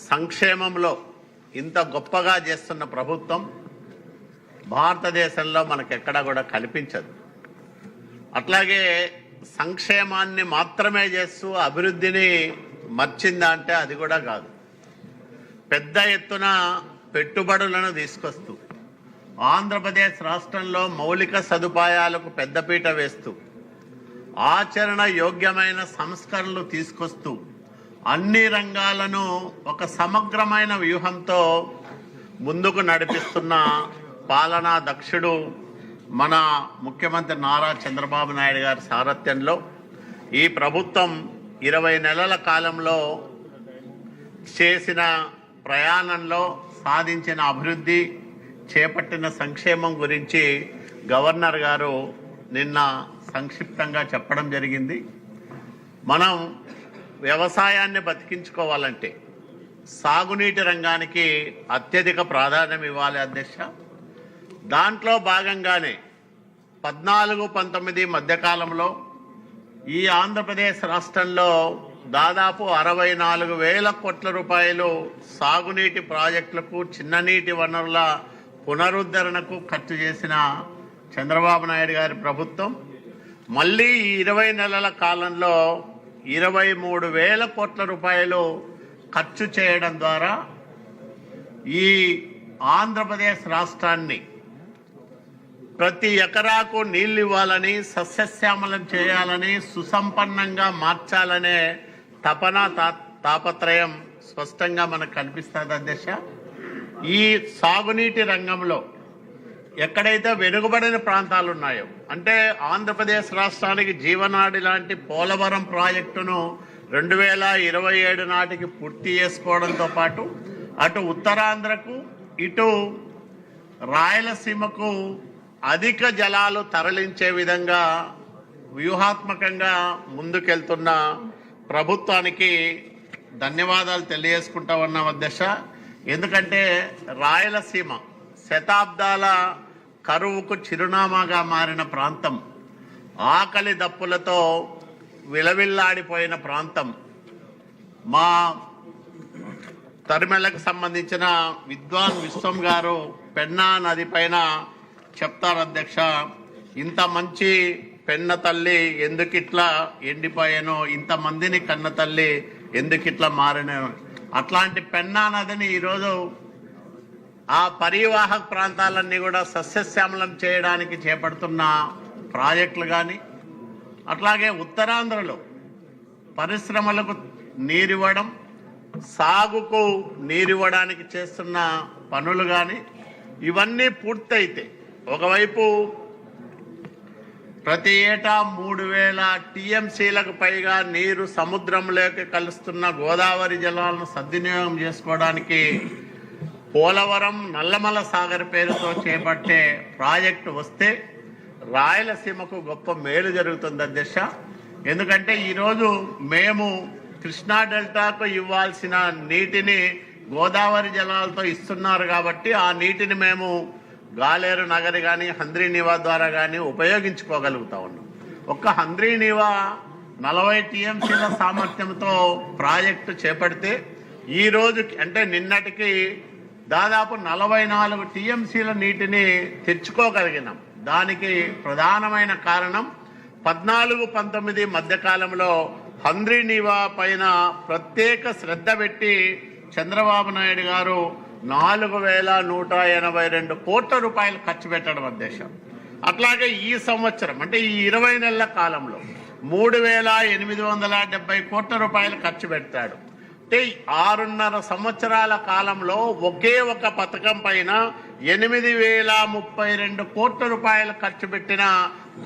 సంక్షేమంలో ఇంత గొప్పగా చేస్తున్న ప్రభుత్వం భారతదేశంలో మనకెక్కడా కూడా కనిపించదు. అట్లాగే సంక్షేమాన్ని మాత్రమే చేస్తూ అభివృద్ధిని మర్చిందా అంటే అది కూడా కాదు. పెద్ద ఎత్తున పెట్టుబడులను తీసుకొస్తూ ఆంధ్రప్రదేశ్ రాష్ట్రంలో మౌలిక సదుపాయాలకు పెద్దపీట వేస్తూ ఆచరణ యోగ్యమైన సంస్కరణలు తీసుకొస్తూ అన్ని రంగాలను ఒక సమగ్రమైన వ్యూహంతో ముందుకు నడిపిస్తున్న పాలనా దక్షుడు మన ముఖ్యమంత్రి నారా చంద్రబాబు నాయుడు గారి సారథ్యంలో ఈ ప్రభుత్వం 20 నెలల కాలంలో చేసిన ప్రయాణంలో సాధించిన అభివృద్ధి, చేపట్టిన సంక్షేమం గురించి గవర్నర్ గారు నిన్న సంక్షిప్తంగా చెప్పడం జరిగింది. మనం వ్యవసాయాన్ని బతికించుకోవాలంటే సాగునీటి రంగానికి అత్యధిక ప్రాధాన్యం ఇవ్వాలి అధ్యక్ష. దాంట్లో భాగంగానే 14-19 మధ్యకాలంలో ఈ ఆంధ్రప్రదేశ్ రాష్ట్రంలో దాదాపు 64,000 కోట్ల రూపాయలు సాగునీటి ప్రాజెక్టులకు, చిన్ననీటి వనరుల పునరుద్ధరణకు ఖర్చు చేసిన చంద్రబాబు నాయుడు గారి ప్రభుత్వం మళ్ళీ ఈ 20 నెలల కాలంలో 23,000 కోట్ల రూపాయలు ఖర్చు చేయడం ద్వారా ఈ ఆంధ్రప్రదేశ్ రాష్ట్రాన్ని ప్రతి ఎకరాకు నీళ్లు ఇవ్వాలని, సస్యశ్యామలం చేయాలని, సుసంపన్నంగా మార్చాలనే తపన తాపత్రయం స్పష్టంగా మనకు కనిపిస్తుంది అధ్యక్ష. ఈ సాగునీటి రంగంలో ఎక్కడైతే వెనుకబడిన ప్రాంతాలు ఉన్నాయో, అంటే ఆంధ్రప్రదేశ్ రాష్ట్రానికి జీవనాడి లాంటి పోలవరం ప్రాజెక్టును 2027 నాటికి పూర్తి చేసుకోవడంతో పాటు అటు ఉత్తరాంధ్రకు ఇటు రాయలసీమకు అధిక జలాలు తరలించే విధంగా వ్యూహాత్మకంగా ముందుకెళ్తున్న ప్రభుత్వానికి ధన్యవాదాలు తెలియజేసుకుంటా ఉన్నాం అధ్యక్ష. ఎందుకంటే రాయలసీమ శతాబ్దాల కరువుకు చిరునామాగా మారిన ప్రాంతం, ఆకలి దప్పులతో విలవిల్లాడిపోయిన ప్రాంతం. మా తరిమెలకు సంబంధించిన విద్వాన్ విశ్వం గారు పెన్నా నది పైన చెప్తారు అధ్యక్ష, ఇంత మంచి పెన్న తల్లి ఎందుకిట్లా ఎండిపోయానో, ఇంతమందిని కన్న తల్లి ఎందుకిట్లా మారినో. అట్లాంటి పెన్నా నదిని ఈరోజు ఆ పరివాహక ప్రాంతాలన్నీ కూడా సస్యశ్యామలం చేయడానికి చేపడుతున్న ప్రాజెక్టులు కానీ, అట్లాగే ఉత్తరాంధ్రలో పరిశ్రమలకు నీరివ్వడం, సాగుకు నీరివ్వడానికి చేస్తున్న పనులు కానీ ఇవన్నీ పూర్తయితే ఒకవైపు ప్రతి ఏటా 3,000 టీఎంసీలకు పైగా నీరు సముద్రంలోకి కలుస్తున్న గోదావరి జలాలను సద్వినియోగం చేసుకోవడానికి పోలవరం నల్లమల సాగర్ పేరుతో చేపట్టే ప్రాజెక్టు వస్తే రాయలసీమకు గొప్ప మేలు జరుగుతుంది అధ్యక్ష. ఎందుకంటే ఈరోజు మేము కృష్ణా డెల్టాకు ఇవ్వాల్సిన నీటిని గోదావరి జలాలతో ఇస్తున్నారు కాబట్టి ఆ నీటిని మేము గాలేరు నగరి కానీ హంద్రీనీవా ద్వారా కానీ ఉపయోగించుకోగలుగుతా ఉన్నాం. ఒక్క హంద్రీనీవా 40 టీఎంసీల సామర్థ్యంతో ప్రాజెక్టు చేపడితే ఈ రోజు అంటే నిన్నటికి దాదాపు 44 టీఎంసీల నీటిని తెచ్చుకోగలిగినాం. దానికి ప్రధానమైన కారణం 14-19 మధ్యకాలంలో హంద్రీనీవా పైన ప్రత్యేక శ్రద్ధ పెట్టి చంద్రబాబు నాయుడు గారు 4,182 కోట్ల రూపాయలు ఖర్చు పెట్టడం అధ్యక్షం. అట్లాగే ఈ సంవత్సరం అంటే ఈ 20 నెలల కాలంలో 3,870 కోట్ల రూపాయలు ఖర్చు పెట్టాడు. అంటే 6.5 సంవత్సరాల కాలంలో ఒకే ఒక పథకం పైన 8,032 కోట్ల రూపాయలు ఖర్చు పెట్టిన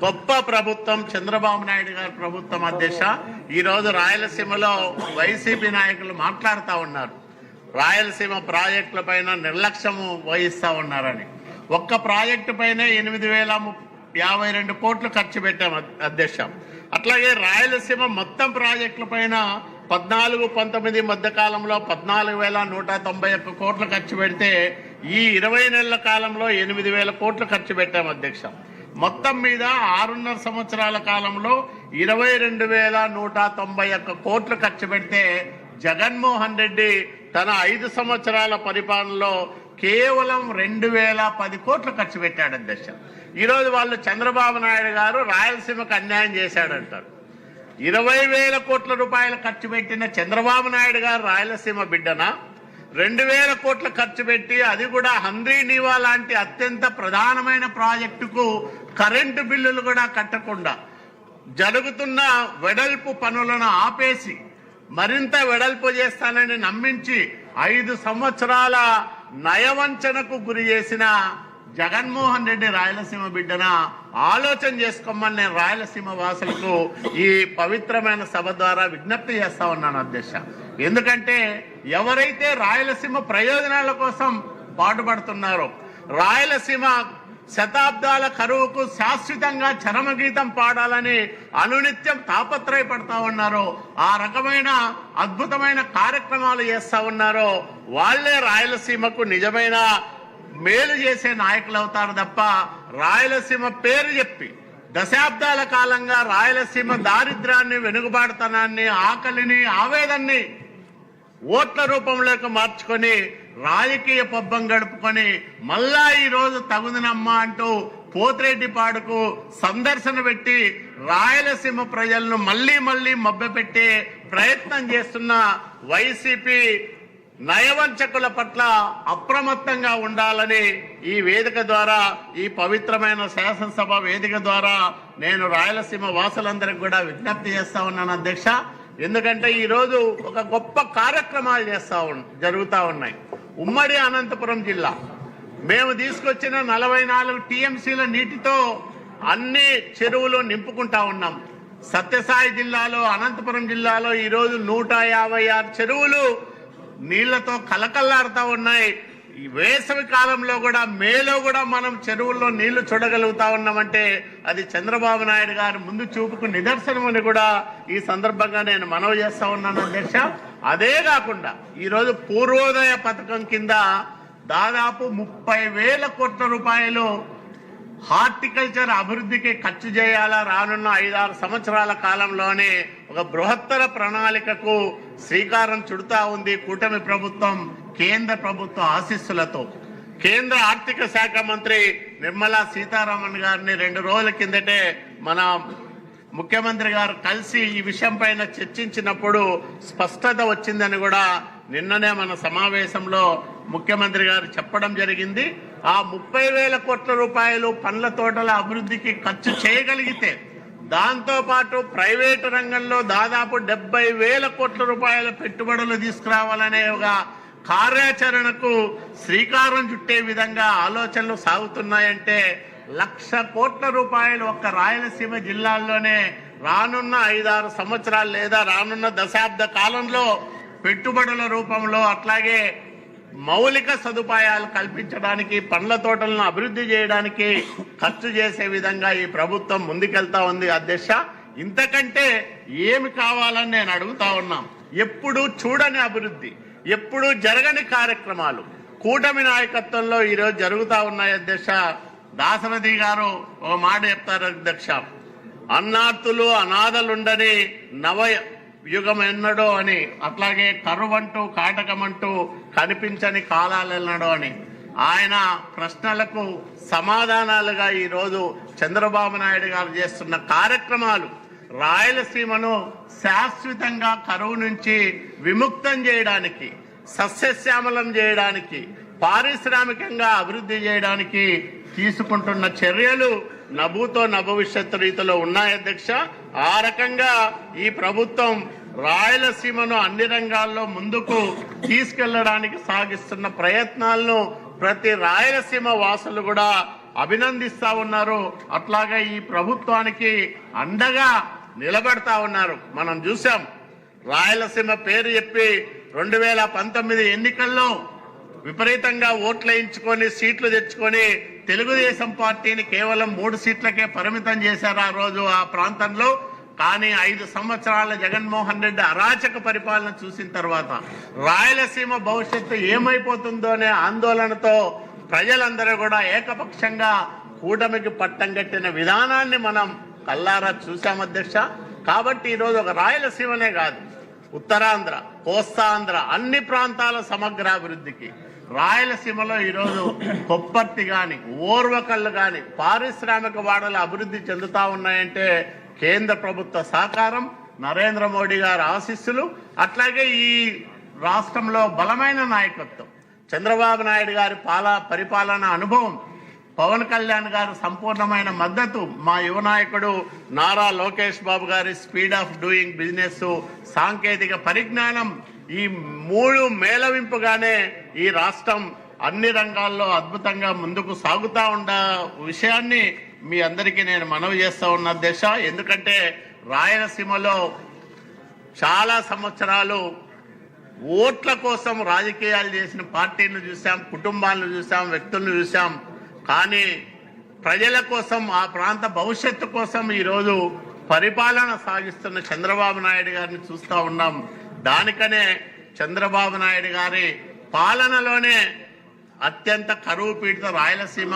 గొప్ప ప్రభుత్వం చంద్రబాబు నాయుడు గారి ప్రభుత్వం అధ్యక్ష. ఈరోజు రాయలసీమలో వైసీపీ నాయకులు మాట్లాడుతూ ఉన్నారు, రాయలసీమ ప్రాజెక్టుల పైన నిర్లక్ష్యము వహిస్తూ ఉన్నారని. ఒక్క ప్రాజెక్టు పైన 8,052 కోట్లు ఖర్చు పెట్టాం అధ్యక్ష. అట్లాగే రాయలసీమ మొత్తం ప్రాజెక్టుల పైన 14-19 మధ్య కాలంలో 14,191 కోట్లు ఖర్చు పెడితే ఈ 20 నెలల కాలంలో 8,000 కోట్లు ఖర్చు పెట్టాం అధ్యక్ష. మొత్తం మీద 6.5 సంవత్సరాల కాలంలో 22,191 కోట్లు ఖర్చు పెడితే జగన్మోహన్ రెడ్డి తన 5 సంవత్సరాల పరిపాలనలో కేవలం 2010 కోట్లు ఖర్చు పెట్టాడు అధ్యక్ష. ఈరోజు వాళ్ళు చంద్రబాబు నాయుడు గారు రాయలసీమకు అన్యాయం చేశాడంటారు. 20,000 కోట్ల రూపాయలు ఖర్చు పెట్టిన చంద్రబాబు నాయుడు గారు రాయలసీమ బిడ్డన 2,000 కోట్లు ఖర్చు పెట్టి, అది కూడా హంద్రీ నీవా లాంటి అత్యంత ప్రధానమైన ప్రాజెక్టుకు కరెంటు బిల్లులు కూడా కట్టకుండా జరుగుతున్న వెడల్పు పనులను ఆపేసి మరింత వెడల్పు చేస్తానని నమ్మించి 5 సంవత్సరాల నయవంచనకు గురి చేసిన జగన్మోహన్ రెడ్డి రాయలసీమ బిడ్డన ఆలోచన చేసుకోమని నేను రాయలసీమ వాసులకు ఈ పవిత్రమైన సభ ద్వారా విజ్ఞప్తి చేస్తా ఉన్నాను అధ్యక్ష. ఎందుకంటే ఎవరైతే రాయలసీమ ప్రయోజనాల కోసం పాటుపడుతున్నారో, రాయలసీమ శతాబ్దాల కరువుకు శాశ్వతంగా చరమగీతం పాడాలని అనునిత్యం తాపత్రయపడతా ఉన్నారో, ఆ రకమైన అద్భుతమైన కార్యక్రమాలు చేస్తా ఉన్నారో వాళ్లే రాయలసీమకు నిజమైన మేలు చేసే నాయకులు అవుతారు తప్ప రాయలసీమ పేరు చెప్పి దశాబ్దాల కాలంగా రాయలసీమ దారిద్ర్యాన్ని, వెనుకబాటుతనాన్ని, ఆకలిని, ఆవేదన్ని ఓట్ల రూపంలోకి మార్చుకొని రాజకీయ పబ్బం గడుపుకొని మళ్ళా ఈ రోజు తగుదనమ్మా అంటూ పోతిరెడ్డిపాడుకు సందర్శన పెట్టి రాయలసీమ ప్రజలను మళ్లీ మభ్యపెట్టే ప్రయత్నం చేస్తున్న వైసీపీ నయవంచకుల పట్ల అప్రమత్తంగా ఉండాలని ఈ వేదిక ద్వారా, ఈ పవిత్రమైన శాసనసభ వేదిక ద్వారా నేను రాయలసీమ వాసులందరికీ కూడా విజ్ఞప్తి చేస్తా ఉన్నాను అధ్యక్ష. ఎందుకంటే ఈరోజు ఒక గొప్ప కార్యక్రమాలు జరుగుతూ ఉన్నాయి. ఉమ్మడి అనంతపురం జిల్లా మేము తీసుకొచ్చిన 44 టీఎంసీల నీటితో అన్ని చెరువులు నింపుకుంటా ఉన్నాం. సత్యసాయి జిల్లాలో, అనంతపురం జిల్లాలో ఈరోజు 156 చెరువులు నీళ్లతో కలకల్లాడుతూ ఉన్నాయి. ఈ వేసవి కాలంలో కూడా, మేలో కూడా మనం చెరువుల్లో నీళ్లు చూడగలుగుతా ఉన్నామంటే అది చంద్రబాబు నాయుడు గారి ముందు చూపుకు నిదర్శనమని కూడా ఈ సందర్భంగా నేను మనవి చేస్తా ఉన్నాను అధ్యక్ష. అదే కాకుండా ఈరోజు పూర్వోదయ పథకం కింద దాదాపు 30,000 కోట్ల రూపాయలు హార్టికల్చర్ అభివృద్ధికి ఖర్చు చేయాలా రానున్న 5-6 సంవత్సరాల కాలంలోనే ఒక బృహత్తర ప్రణాళికకు శ్రీకారం చుడుతా ఉంది కూటమి ప్రభుత్వం, కేంద్ర ప్రభుత్వ ఆశీస్సులతో. కేంద్ర ఆర్థిక శాఖ మంత్రి నిర్మలా సీతారామన్ గారిని 2 రోజుల కిందటే మన ముఖ్యమంత్రి గారు కలిసి ఈ విషయం పైన చర్చించినప్పుడు స్పష్టత వచ్చిందని కూడా నిన్ననే మన సమావేశంలో ముఖ్యమంత్రి గారు చెప్పడం జరిగింది. ఆ 30,000 కోట్ల రూపాయలు పండ్ల తోటల అభివృద్ధికి ఖర్చు చేయగలిగితే, దాంతో పాటు ప్రైవేటు రంగంలో దాదాపు 70,000 కోట్ల రూపాయల పెట్టుబడులు తీసుకురావాలనే ఒక కార్యాచరణకు శ్రీకారం చుట్టే విధంగా ఆలోచనలు సాగుతున్నాయంటే 1,00,000 కోట్ల రూపాయలు ఒక్క రాయలసీమ జిల్లాల్లోనే రానున్న 5-6 సంవత్సరాలు లేదా రానున్న దశాబ్ద కాలంలో పెట్టుబడుల రూపంలో, అట్లాగే మౌలిక సదుపాయాలు కల్పించడానికి, పండ్ల తోటలను అభివృద్ధి చేయడానికి ఖర్చు చేసే విధంగా ఈ ప్రభుత్వం ముందుకెళ్తా ఉంది అధ్యక్ష. ఇంతకంటే ఏమి కావాలని నేను అడుగుతా ఉన్నాం. ఎప్పుడు చూడని అభివృద్ధి, ఎప్పుడు జరగని కార్యక్రమాలు కూటమి నాయకత్వంలో ఈరోజు జరుగుతా ఉన్నాయి అధ్యక్ష. దాశరథి గారు ఒక మాట చెప్తారు అధ్యక్ష, అన్నార్తులు అనాథలుండని నవ యుగం ఎన్నడో అని, అట్లాగే కరువంటూ కాటకమంటూ కనిపించని కాలాలెన్నడో అని. ఆయన ప్రశ్నలకు సమాధానాలుగా ఈరోజు చంద్రబాబు నాయుడు గారు చేస్తున్న కార్యక్రమాలు రాయలసీమను శాశ్వతంగా కరువు నుంచి విముక్తం చేయడానికి, సస్యశ్యామలం చేయడానికి, పారిశ్రామికంగా అభివృద్ధి చేయడానికి తీసుకుంటున్న చర్యలు నభూతో నభవిష్యత్తు రీతిలో ఉన్నాయి అధ్యక్ష. ఆ రకంగా ఈ ప్రభుత్వం రాయలసీమను అన్ని రంగాల్లో ముందుకు తీసుకెళ్లడానికి సాగిస్తున్న ప్రయత్నాలను ప్రతి రాయలసీమ వాసులు కూడా అభినందిస్తా ఉన్నారు. అట్లాగే ఈ ప్రభుత్వానికి అండగా నిలబడతా ఉన్నారు. మనం చూసాం, రాయలసీమ పేరు చెప్పి 2019 ఎన్నికల్లో విపరీతంగా ఓట్లు వేయించుకొని సీట్లు తెచ్చుకొని తెలుగుదేశం పార్టీని కేవలం 3 సీట్లకే పరిమితం చేశారు ఆ రోజు ఆ ప్రాంతంలో. కానీ 5 సంవత్సరాల జగన్మోహన్ రెడ్డి అరాచక పరిపాలన చూసిన తర్వాత రాయలసీమ భవిష్యత్తు ఏమైపోతుందో అనే ఆందోళనతో ప్రజలందరూ కూడా ఏకపక్షంగా కూటమికి పట్టం కట్టిన విధానాన్ని మనం కల్లారా చూసాం అధ్యక్ష. కాబట్టి ఈరోజు ఒక రాయలసీమనే కాదు, ఉత్తరాంధ్ర, కోస్తాంధ్ర అన్ని ప్రాంతాల సమగ్రాభివృద్ధికి రాయలసీమలో ఈరోజు కొప్పర్తి గాని, ఓర్వకల్లు గాని పారిశ్రామిక వాడలు అభివృద్ధి చెందుతా ఉన్నాయంటే కేంద్ర ప్రభుత్వ సహకారం, నరేంద్ర మోడీ గారి ఆశీస్సులు, అట్లాగే ఈ రాష్ట్రంలో బలమైన నాయకత్వం, చంద్రబాబు నాయుడు గారి పరిపాలన అనుభవం, పవన్ కళ్యాణ్ గారు సంపూర్ణమైన మద్దతు, మా యువ నాయకుడు నారా లోకేష్ బాబు గారి స్పీడ్ ఆఫ్ డూయింగ్ బిజినెస్, సాంకేతిక పరిజ్ఞానం, ఈ మూడు మేళవింపుగానే ఈ రాష్ట్రం అన్ని రంగాల్లో అద్భుతంగా ముందుకు సాగుతా ఉన్న విషయాన్ని మీ అందరికీ నేను మనవి చేస్తా ఉన్న దశ. ఎందుకంటే రాయలసీమలో చాలా సంవత్సరాలు ఓట్ల కోసం రాజకీయాలు చేసిన పార్టీలను చూసాం, కుటుంబాలను చూసాం, వ్యక్తులను చూసాం. కానీ ప్రజల కోసం, ఆ ప్రాంత భవిష్యత్తు కోసం ఈరోజు పరిపాలన సాగిస్తున్న చంద్రబాబు నాయుడు గారిని చూస్తూ ఉన్నాం. దానికనే చంద్రబాబు నాయుడు గారి పాలనలోనే అత్యంత కరువు పీడిత రాయలసీమ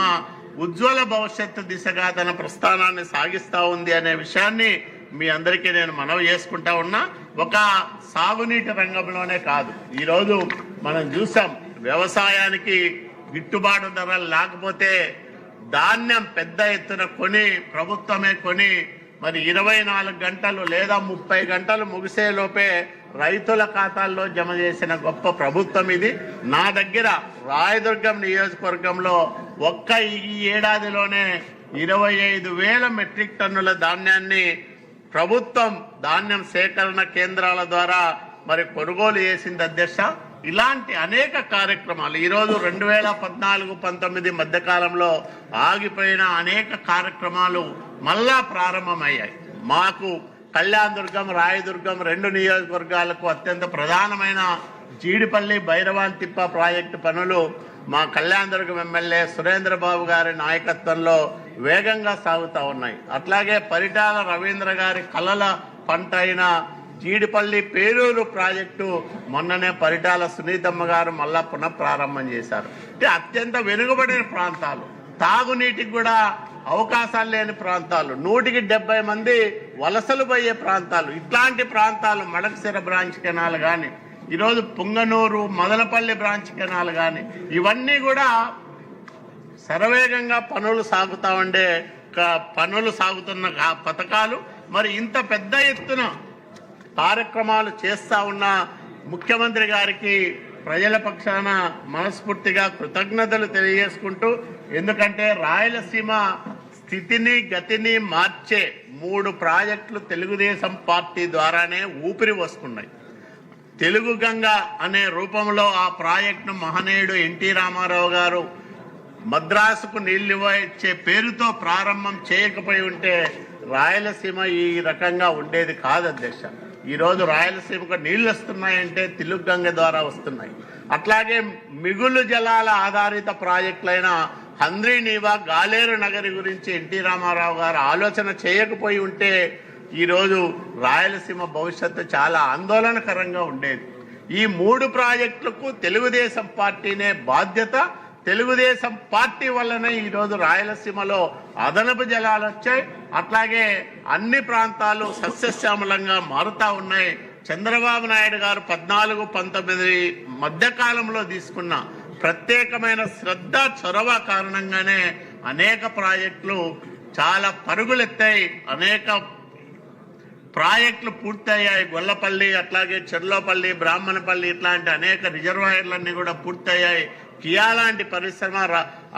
ఉజ్వల భవిష్యత్తు దిశగా తన ప్రస్థానాన్ని సాగిస్తూ ఉంది అనే విషయాన్ని మీ అందరికీ నేను మనవి చేసుకుంటా ఉన్నా. ఒక సాగునీటి రంగంలోనే కాదు, ఈరోజు మనం చూసాం వ్యవసాయానికి గిట్టుబాటు ధరలు లేకపోతే ధాన్యం పెద్ద ఎత్తున కొని, ప్రభుత్వమే కొని, మరి 24 గంటలు లేదా 30 గంటలు ముగిసే లోపే రైతుల ఖాతాల్లో జమ చేసిన గొప్ప ప్రభుత్వం ఇది. నా దగ్గర రాయదుర్గం నియోజకవర్గంలో ఒక్క ఈ ఏడాదిలోనే 25,000 మెట్రిక్ టన్నుల ధాన్యాన్ని ప్రభుత్వం ధాన్యం సేకరణ కేంద్రాల ద్వారా మరి కొనుగోలు చేసింది అధ్యక్ష. ఇలాంటి అనేక కార్యక్రమాలు ఈరోజు 2014-19 మధ్యకాలంలో ఆగిపోయిన అనేక కార్యక్రమాలు మళ్ళా ప్రారంభమయ్యాయి. మాకు కళ్యాణదుర్గం, రాయదుర్గం 2 నియోజకవర్గాలకు అత్యంత ప్రధానమైన జీడిపల్లి భైరవాంతిప్ప ప్రాజెక్టు పనులు మా కళ్యాణదుర్గం ఎమ్మెల్యే సురేంద్రబాబు గారి నాయకత్వంలో వేగంగా సాగుతూ ఉన్నాయి. అట్లాగే పరిటాల రవీంద్ర గారి కలల పంట అయిన జీడిపల్లి పేరూరు ప్రాజెక్టు మొన్ననే పరిటాల సునీతమ్మ గారు మళ్ళా పునఃప్రారంభం చేశారు. అంటే అత్యంత వెనుకబడిన ప్రాంతాలు, తాగునీటికి కూడా అవకాశాలు లేని ప్రాంతాలు, 170 మంది వలసలు పోయే ప్రాంతాలు, ఇట్లాంటి ప్రాంతాలు మడకసిర బ్రాంచ్ కెనాల్ కానీ, ఈరోజు పుంగనూరు మదనపల్లి బ్రాంచ్ కెనాల్ కానీ, ఇవన్నీ కూడా శరవేగంగా పనులు సాగుతున్న పథకాలు. మరి ఇంత పెద్ద ఎత్తున కార్యక్రమాలు చేస్తా ఉన్న ముఖ్యమంత్రి గారికి ప్రజల పక్షాన మనస్ఫూర్తిగా కృతజ్ఞతలు తెలియజేసుకుంటూ, ఎందుకంటే రాయలసీమ స్థితిని గతిని మార్చే 3 ప్రాజెక్టులు తెలుగుదేశం పార్టీ ద్వారానే ఊపిరి వస్తున్నాయి. తెలుగు గంగ అనే రూపంలో ఆ ప్రాజెక్టును మహనీయుడు ఎన్టీ రామారావు గారు మద్రాసుకు నీళ్లు ఇచ్చే పేరుతో ప్రారంభం చేయకపోయి ఉంటే రాయలసీమ ఈ రకంగా ఉండేది కాదు అధ్యక్ష. ఈరోజు రాయలసీమకు నీళ్లు వస్తున్నాయంటే తెలుగు గంగ ద్వారా వస్తున్నాయి. అట్లాగే మిగులు జలాల ఆధారిత ప్రాజెక్టులైన హంద్రీనీవా, గాలేరు నగరి గురించి ఎన్టీ రామారావు గారు ఆలోచన చేయకపోయి ఉంటే ఈరోజు రాయలసీమ భవిష్యత్తు చాలా ఆందోళనకరంగా ఉండేది. ఈ 3 ప్రాజెక్టులకు తెలుగుదేశం పార్టీనే బాధ్యత. తెలుగుదేశం పార్టీ వల్లనే ఈరోజు రాయలసీమలో అదనపు జలాలు వచ్చాయి. అట్లాగే అన్ని ప్రాంతాలు సస్యశ్యామలంగా మారుతా ఉన్నాయి. చంద్రబాబు నాయుడు గారు 14-19 మధ్యకాలంలో తీసుకున్న ప్రత్యేకమైన శ్రద్ధ, చొరవ కారణంగానే అనేక ప్రాజెక్టులు చాలా పరుగులెత్తాయి, అనేక ప్రాజెక్టులు పూర్తయ్యాయి. గొల్లపల్లి, అట్లాగే చెర్లోపల్లి, బ్రాహ్మణపల్లి ఇట్లాంటి అనేక రిజర్వాయర్లన్నీ కూడా పూర్తయ్యాయి. కియా లాంటి పరిశ్రమ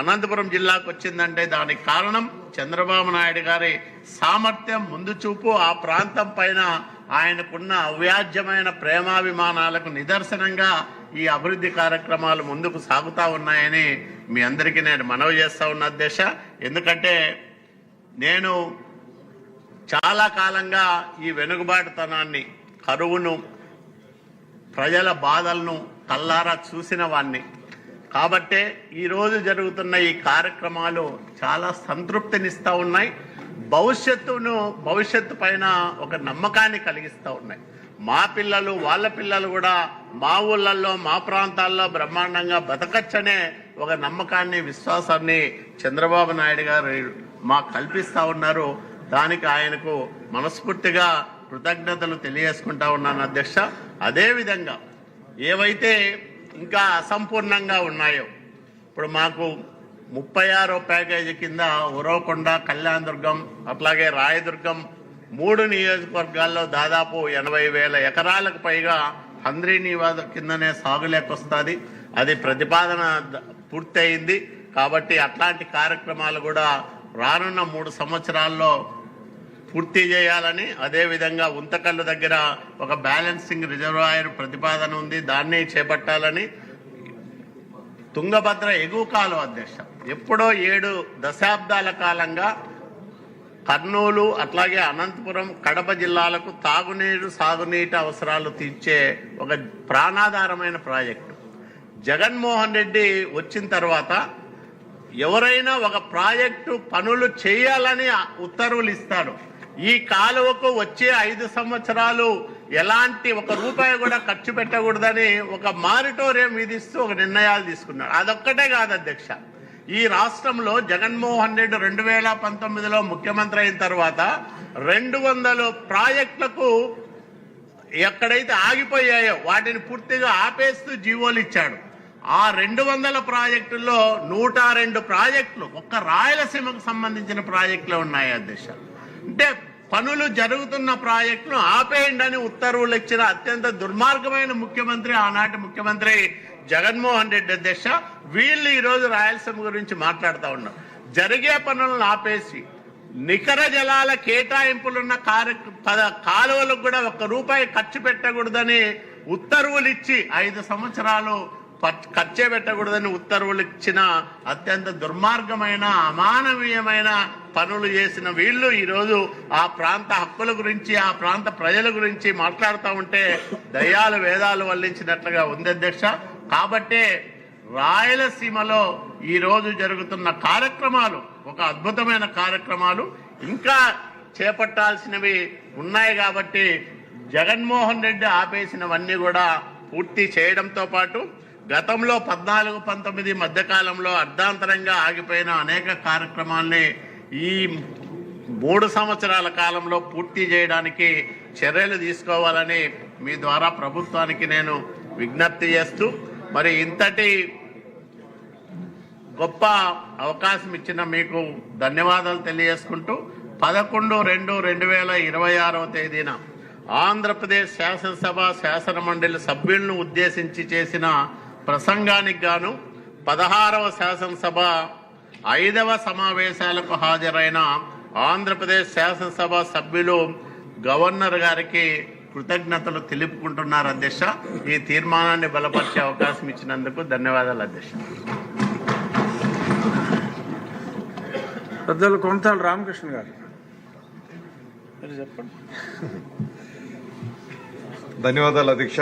అనంతపురం జిల్లాకు వచ్చిందంటే దానికి కారణం చంద్రబాబు నాయుడు గారి సామర్థ్యం, ముందు చూపు, ఆ ప్రాంతం పైన ఆయనకున్న అవ్యాజ్యమైన ప్రేమాభిమానాలకు నిదర్శనంగా ఈ అభివృద్ధి కార్యక్రమాలు ముందుకు సాగుతా ఉన్నాయని మీ అందరికీ నేను మనవి చేస్తా ఉన్న అధ్యక్ష. ఎందుకంటే నేను చాలా కాలంగా ఈ వెనుకబాటుతనాన్ని, కరువును, ప్రజల బాధలను కల్లారా చూసిన వాణ్ణి. కాబట్టే ఈరోజు జరుగుతున్న ఈ కార్యక్రమాలు చాలా సంతృప్తినిస్తూ ఉన్నాయి. భవిష్యత్తు పైన ఒక నమ్మకాన్ని కలిగిస్తూ ఉన్నాయి. మా పిల్లలు, వాళ్ళ పిల్లలు కూడా మా ఊళ్ళల్లో, మా ప్రాంతాల్లో బ్రహ్మాండంగా బతకచ్చనే ఒక నమ్మకాన్ని, విశ్వాసాన్ని చంద్రబాబు నాయుడు గారు మాకు కల్పిస్తూ ఉన్నారు. దానికి ఆయనకు మనస్ఫూర్తిగా కృతజ్ఞతలు తెలియజేసుకుంటా ఉన్నాను అధ్యక్ష. అదేవిధంగా ఏవైతే ఇంకా అసంపూర్ణంగా ఉన్నాయో, ఇప్పుడు మాకు 36వ ప్యాకేజీ కింద ఉరవకొండ, కళ్యాణదుర్గం, అట్లాగే రాయదుర్గం 3 నియోజకవర్గాల్లో దాదాపు 80,000 ఎకరాలకు పైగా హంద్రీ నివాద కిందనే సాగులేకి వస్తుంది. అది ప్రతిపాదన పూర్తి అయింది. కాబట్టి అట్లాంటి కార్యక్రమాలు కూడా రానున్న 3 సంవత్సరాల్లో పూర్తి చేయాలని, అదేవిధంగా ఉంతకల్లు దగ్గర ఒక బ్యాలెన్సింగ్ రిజర్వాయర్ ప్రతిపాదన ఉంది, దాన్ని చేపట్టాలని. తుంగభద్ర ఎగువ కాలువ అధ్యక్ష ఎప్పుడో 7 దశాబ్దాల కాలంగా కర్నూలు, అట్లాగే అనంతపురం, కడప జిల్లాలకు తాగునీరు, సాగునీటి అవసరాలు తీర్చే ఒక ప్రాణాధారమైన ప్రాజెక్టు. జగన్మోహన్ రెడ్డి వచ్చిన తర్వాత ఎవరైనా ఒక ప్రాజెక్టు పనులు చేయాలని ఉత్తర్వులు ఇస్తాడు. ఈ కాలువకు వచ్చే 5 సంవత్సరాలు ఎలాంటి ₹1 కూడా ఖర్చు పెట్టకూడదని ఒక మారిటోరియం విధిస్తూ ఒక నిర్ణయాలు తీసుకున్నాడు. అదొక్కటే కాదు అధ్యక్ష, ఈ రాష్ట్రంలో జగన్మోహన్ రెడ్డి 2019లో ముఖ్యమంత్రి అయిన తర్వాత 200 ప్రాజెక్టులకు ఎక్కడైతే ఆగిపోయాయో వాటిని పూర్తిగా ఆపేస్తూ జీవోలు ఇచ్చాడు. ఆ 200 ప్రాజెక్టుల్లో 102 ప్రాజెక్టులు ఒక్క రాయలసీమకు సంబంధించిన ప్రాజెక్టులు ఉన్నాయి అధ్యక్ష. అంటే పనులు జరుగుతున్న ప్రాజెక్టును ఆపేయండి అని ఉత్తర్వులు ఇచ్చిన అత్యంత దుర్మార్గమైన ముఖ్యమంత్రి ఆనాటి ముఖ్యమంత్రి జగన్మోహన్ రెడ్డి అధ్యక్ష. వీళ్ళు ఈరోజు రాయలసీమ గురించి మాట్లాడుతూ ఉన్నారు. జరిగే పనులను ఆపేసి నికర జలాల కేటాయింపులున్న కాలువలకు కూడా ₹1 ఖర్చు పెట్టకూడదని ఉత్తర్వులు ఇచ్చి 5 సంవత్సరాలు ఖర్చే పెట్టకూడదని ఉత్తర్వులు ఇచ్చిన అత్యంత దుర్మార్గమైన, అమానవీయమైన పనులు చేసిన వీళ్ళు ఈరోజు ఆ ప్రాంత హక్కుల గురించి, ఆ ప్రాంత ప్రజల గురించి మాట్లాడుతూ ఉంటే దయ్యాలు వేదాలు వల్లించినట్లుగా ఉంది అధ్యక్ష. కాబట్టే రాయలసీమలో ఈరోజు జరుగుతున్న కార్యక్రమాలు ఒక అద్భుతమైన కార్యక్రమాలు ఇంకా చేపట్టాల్సినవి ఉన్నాయి. కాబట్టి జగన్మోహన్ రెడ్డి ఆపేసినవన్నీ కూడా పూర్తి చేయడంతో పాటు గతంలో 14-19 మధ్యకాలంలో అర్ధాంతరంగా ఆగిపోయిన అనేక కార్యక్రమాల్ని ఈ 3 సంవత్సరాల కాలంలో పూర్తి చేయడానికి చర్యలు తీసుకోవాలని మీ ద్వారా ప్రభుత్వానికి నేను విజ్ఞప్తి చేస్తూ, మరి ఇంతటి గొప్ప అవకాశం ఇచ్చిన మీకు ధన్యవాదాలు తెలియజేసుకుంటూ 11/2/2026వ తేదీన ఆంధ్రప్రదేశ్ శాసనసభ శాసనమండలి సభ్యులను ఉద్దేశించి చేసిన ప్రసంగానికి గాను 16వ శాసనసభ 5వ సమావేశాలకు హాజరైన ఆంధ్రప్రదేశ్ శాసనసభ సభ్యులు గవర్నర్ గారికి కృతజ్ఞతలు తెలుపుకుంటున్నారు అధ్యక్ష. ఈ తీర్మానాన్ని బలపరిచే అవకాశం ఇచ్చినందుకు ధన్యవాదాలు అధ్యక్ష. పెద్దలు కొంతాల రామకృష్ణ గారు చెప్పండి. ధన్యవాదాలు అధ్యక్ష.